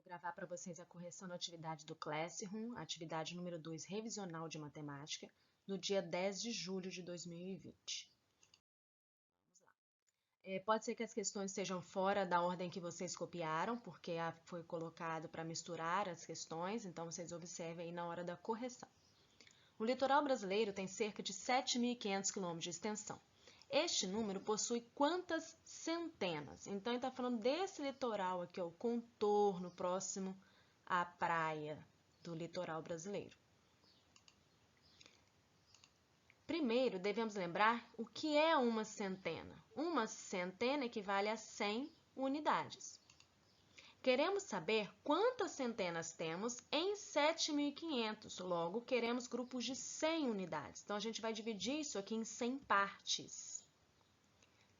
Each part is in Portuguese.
Gravar para vocês a correção da atividade do Classroom, atividade número 2, revisional de matemática, no dia 10 de julho de 2020. Vamos lá. Pode ser que as questões estejam fora da ordem que vocês copiaram, porque foi colocado para misturar as questões, então vocês observem aí na hora da correção. O litoral brasileiro tem cerca de 7.500 km de extensão. Este número possui quantas centenas? Então, ele está falando desse litoral aqui, ó, o contorno próximo à praia do litoral brasileiro. Primeiro, devemos lembrar o que é uma centena. Uma centena equivale a 100 unidades. Queremos saber quantas centenas temos em 7.500, logo queremos grupos de 100 unidades. Então, a gente vai dividir isso aqui em 100 partes,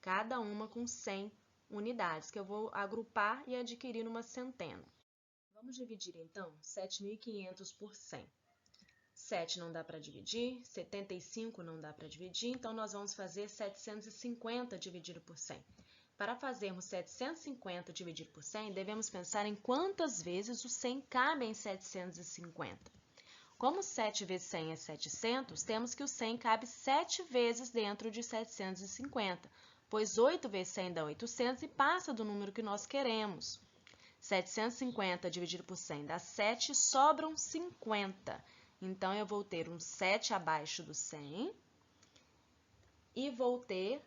cada uma com 100 unidades, que eu vou agrupar e adquirir uma centena. Vamos dividir, então, 7.500 por 100. 7 não dá para dividir, 75 não dá para dividir, então nós vamos fazer 750 dividido por 100. Para fazermos 750 dividido por 100, devemos pensar em quantas vezes o 100 cabe em 750. Como 7 vezes 100 é 700, temos que o 100 cabe 7 vezes dentro de 750, pois 8 vezes 100 dá 800 e passa do número que nós queremos. 750 dividido por 100 dá 7, sobram 50. Então, eu vou ter um 7 abaixo do 100 e vou ter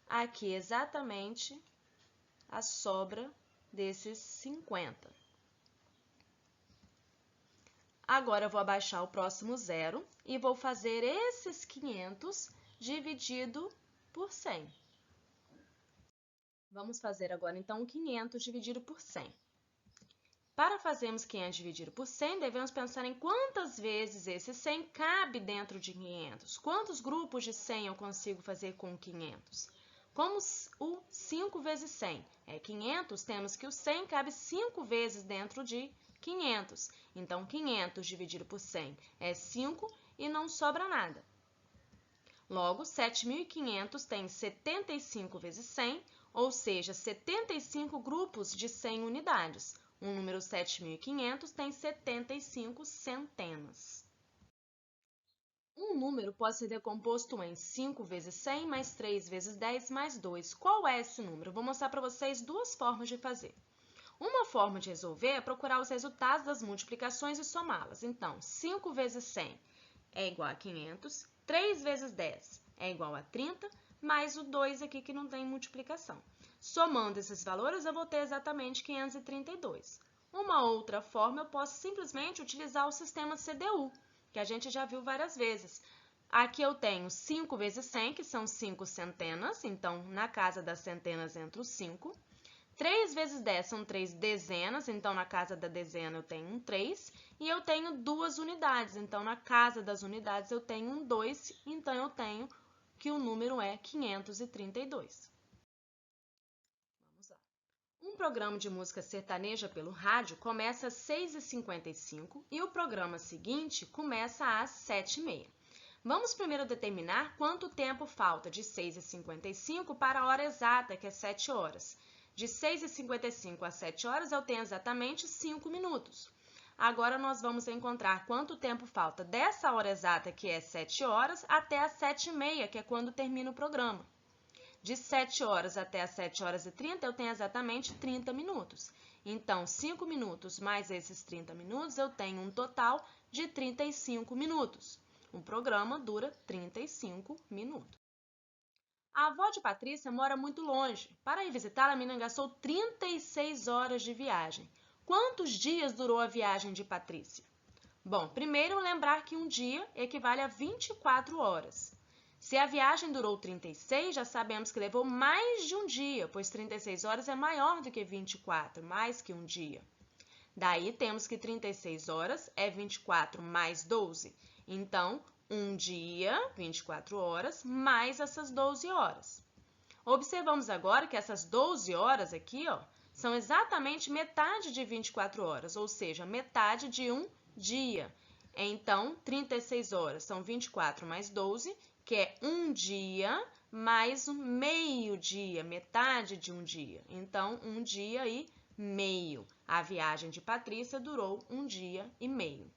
aqui exatamente a sobra desses 50. Agora, eu vou abaixar o próximo zero e vou fazer esses 500 dividido por 100. Vamos fazer agora, então, 500 dividido por 100. Para fazermos 500 dividido por 100, devemos pensar em quantas vezes esse 100 cabe dentro de 500. Quantos grupos de 100 eu consigo fazer com 500? Como o 5 vezes 100 é 500, temos que o 100 cabe 5 vezes dentro de 500. Então, 500 dividido por 100 é 5 e não sobra nada. Logo, 7.500 tem 75 vezes 100, ou seja, 75 grupos de 100 unidades. O número 7.500 tem 75 centenas. Um número pode ser decomposto em 5 vezes 100, mais 3 vezes 10, mais 2. Qual é esse número? Vou mostrar para vocês duas formas de fazer. Uma forma de resolver é procurar os resultados das multiplicações e somá-las. Então, 5 vezes 100 é igual a 500, 3 vezes 10 é igual a 30, mais o 2 aqui que não tem multiplicação. Somando esses valores, eu vou ter exatamente 532. Uma outra forma, eu posso simplesmente utilizar o sistema CDU, que a gente já viu várias vezes. Aqui eu tenho 5 vezes 100, que são 5 centenas, então na casa das centenas entra o 5. 3 vezes 10 são 3 dezenas, então na casa da dezena eu tenho um 3. E eu tenho 2 unidades, então na casa das unidades eu tenho um 2, então eu tenho que o número é 532. Vamos lá. Um programa de música sertaneja pelo rádio começa às 6h55 e o programa seguinte começa às 7h30. Vamos primeiro determinar quanto tempo falta de 6h55 para a hora exata, que é 7 horas. De 6h55 a 7 horas eu tenho exatamente 5 minutos. Agora, nós vamos encontrar quanto tempo falta dessa hora exata, que é 7 horas, até as 7h30, que é quando termina o programa. De 7 horas até as 7h30, eu tenho exatamente 30 minutos. Então, 5 minutos mais esses 30 minutos, eu tenho um total de 35 minutos. O programa dura 35 minutos. A avó de Patrícia mora muito longe. Para ir visitá-la, a menina gastou 36 horas de viagem. Quantos dias durou a viagem de Patrícia? Bom, primeiro lembrar que um dia equivale a 24 horas. Se a viagem durou 36, já sabemos que levou mais de um dia, pois 36 horas é maior do que 24, mais que um dia. Daí temos que 36 horas é 24 mais 12. Então, um dia, 24 horas, mais essas 12 horas. Observamos agora que essas 12 horas aqui, ó, são exatamente metade de 24 horas, ou seja, metade de um dia. Então, 36 horas são 24 mais 12, que é um dia mais um meio dia, metade de um dia. Então, um dia e meio. A viagem de Patrícia durou 1 dia e meio.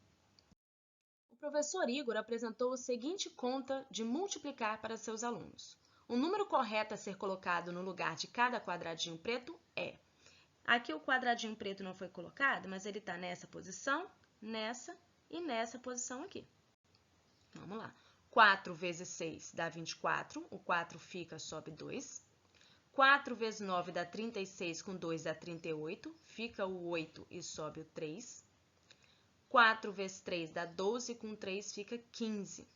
O professor Igor apresentou a seguinte conta de multiplicar para seus alunos. O número correto a ser colocado no lugar de cada quadradinho preto é... Aqui o quadradinho preto não foi colocado, mas ele está nessa posição, nessa e nessa posição aqui. Vamos lá. 4 vezes 6 dá 24, o 4 fica, sobe 2. 4 vezes 9 dá 36, com 2 dá 38, fica o 8 e sobe o 3. 4 vezes 3 dá 12, com 3 fica 15.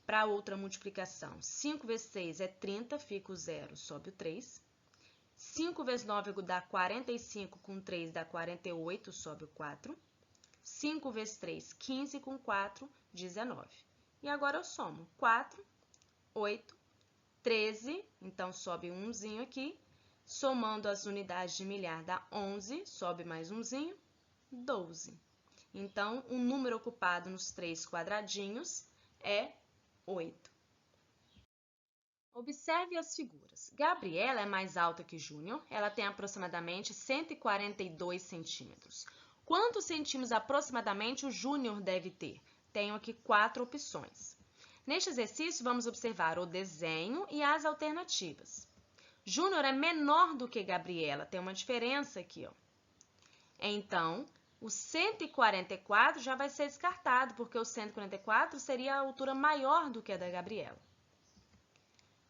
Para outra multiplicação, 5 vezes 6 é 30, fica o 0, sobe o 3. 5 vezes 9 dá 45, com 3 dá 48, sobe o 4. 5 vezes 3, 15, com 4, 19. E agora eu somo 4, 8, 13, então sobe um umzinho aqui. Somando as unidades de milhar dá 11, sobe mais umzinho, 12. Então, o número ocupado nos 3 quadradinhos é 8. Observe as figuras. Gabriela é mais alta que Júnior, ela tem aproximadamente 142 centímetros. Quantos centímetros aproximadamente o Júnior deve ter? Tenho aqui 4 opções. Neste exercício, vamos observar o desenho e as alternativas. Júnior é menor do que Gabriela, tem uma diferença aqui, ó. Então, o 144 já vai ser descartado, porque o 144 seria a altura maior do que a da Gabriela.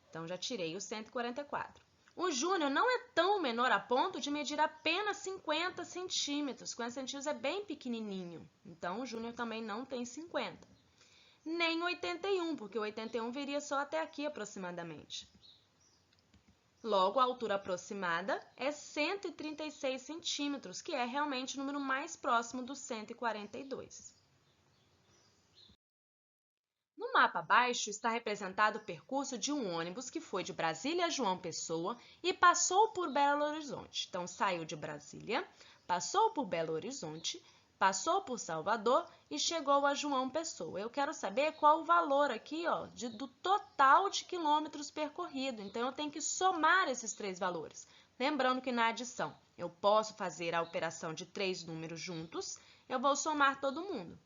Então, já tirei o 144. O Júnior não é tão menor a ponto de medir apenas 50 centímetros. 50 centímetros é bem pequenininho. Então, o Júnior também não tem 50. Nem 81, porque o 81 viria só até aqui aproximadamente. Logo, a altura aproximada é 136 centímetros, que é realmente o número mais próximo do 142. No mapa abaixo está representado o percurso de um ônibus que foi de Brasília a João Pessoa e passou por Belo Horizonte. Então, saiu de Brasília, passou por Belo Horizonte, passou por Salvador e chegou a João Pessoa. Eu quero saber qual o valor aqui, ó, do total de quilômetros percorrido. Então, eu tenho que somar esses 3 valores. Lembrando que na adição, eu posso fazer a operação de 3 números juntos, eu vou somar todo mundo.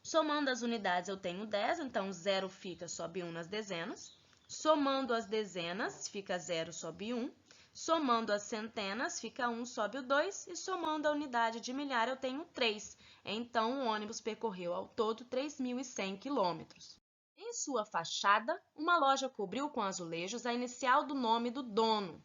Somando as unidades, eu tenho 10, então 0 fica, sobe 1 nas dezenas. Somando as dezenas, fica 0, sobe 1. Somando as centenas, fica 1, sobe o 2. E somando a unidade de milhar, eu tenho 3. Então, o ônibus percorreu ao todo 3.100 quilômetros. Em sua fachada, uma loja cobriu com azulejos a inicial do nome do dono.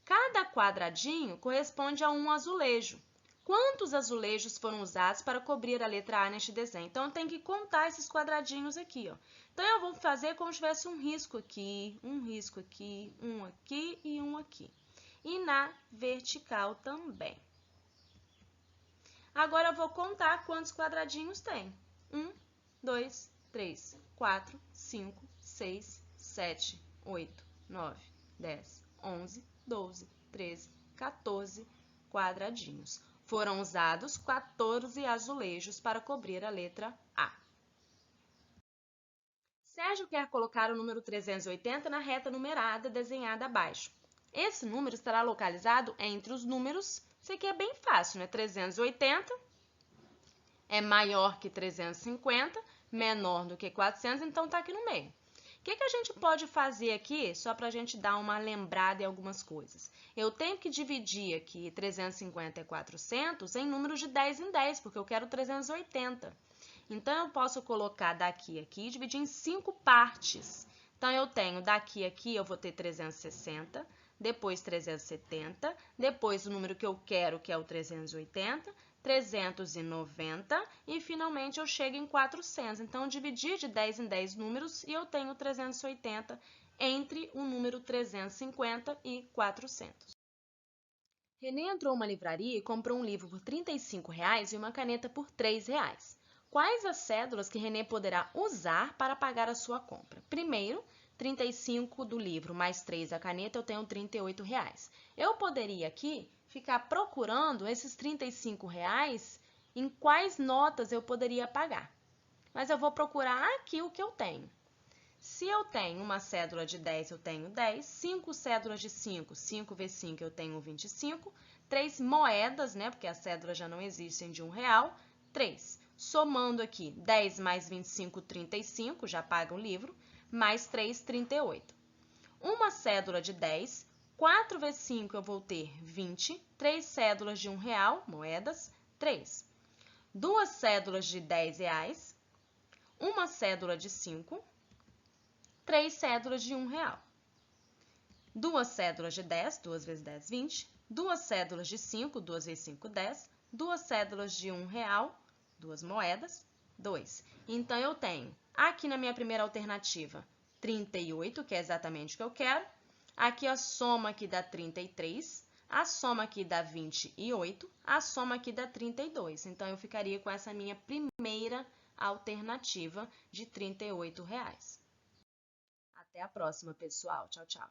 Cada quadradinho corresponde a um azulejo. Quantos azulejos foram usados para cobrir a letra A neste desenho? Então, eu tenho que contar esses quadradinhos aqui, ó. Então, eu vou fazer como se tivesse um risco aqui, um aqui e um aqui. E na vertical também. Agora, eu vou contar quantos quadradinhos tem. 1, 2, 3, 4, 5, 6, 7, 8, 9, 10, 11, 12, 13, 14 quadradinhos. Foram usados 14 azulejos para cobrir a letra A. Sérgio quer colocar o número 380 na reta numerada desenhada abaixo. Esse número estará localizado entre os números, isso aqui é bem fácil, né? 380 é maior que 350, menor do que 400, então está aqui no meio. O que a gente pode fazer aqui, só para a gente dar uma lembrada em algumas coisas? Eu tenho que dividir aqui 350 e 400 em números de 10 em 10, porque eu quero 380. Então, eu posso colocar daqui a aqui e dividir em 5 partes. Então, eu tenho daqui a aqui, eu vou ter 360, depois 370, depois o número que eu quero, que é o 380, 390 e, finalmente, eu chego em 400. Então, eu dividi de 10 em 10 números e eu tenho 380 entre o número 350 e 400. Renê entrou em uma livraria e comprou um livro por R$ 35,00 e uma caneta por R$ 3,00. Quais as cédulas que Renê poderá usar para pagar a sua compra? Primeiro, 35 do livro mais 3 da caneta, eu tenho R$ 38,00. Eu poderia aqui ficar procurando esses R$ 35,00 em quais notas eu poderia pagar. Mas eu vou procurar aqui o que eu tenho. Se eu tenho uma cédula de 10, eu tenho 10. 5 cédulas de 5, 5 vezes 5 eu tenho 25. 3 moedas, né? Porque as cédulas já não existem de R$1, 3. Somando aqui, 10 mais 25, 35, já paga o livro, mais 3, 38. Uma cédula de 10, 4 vezes 5 eu vou ter 20, 3 cédulas de R$1, moedas, 3. 2 cédulas de R$10, uma cédula de 5, 3 cédulas de R$1. 2 cédulas de 10, 2 vezes 10, 20. 2 cédulas de 5, 2 vezes 5, 10. 2 cédulas de R$1, 2 moedas, 2. Então, eu tenho aqui na minha primeira alternativa 38, que é exatamente o que eu quero. Aqui a soma aqui dá 33. A soma aqui dá 28. A soma aqui dá 32. Então, eu ficaria com essa minha primeira alternativa de R$38. Até a próxima, pessoal. Tchau, tchau.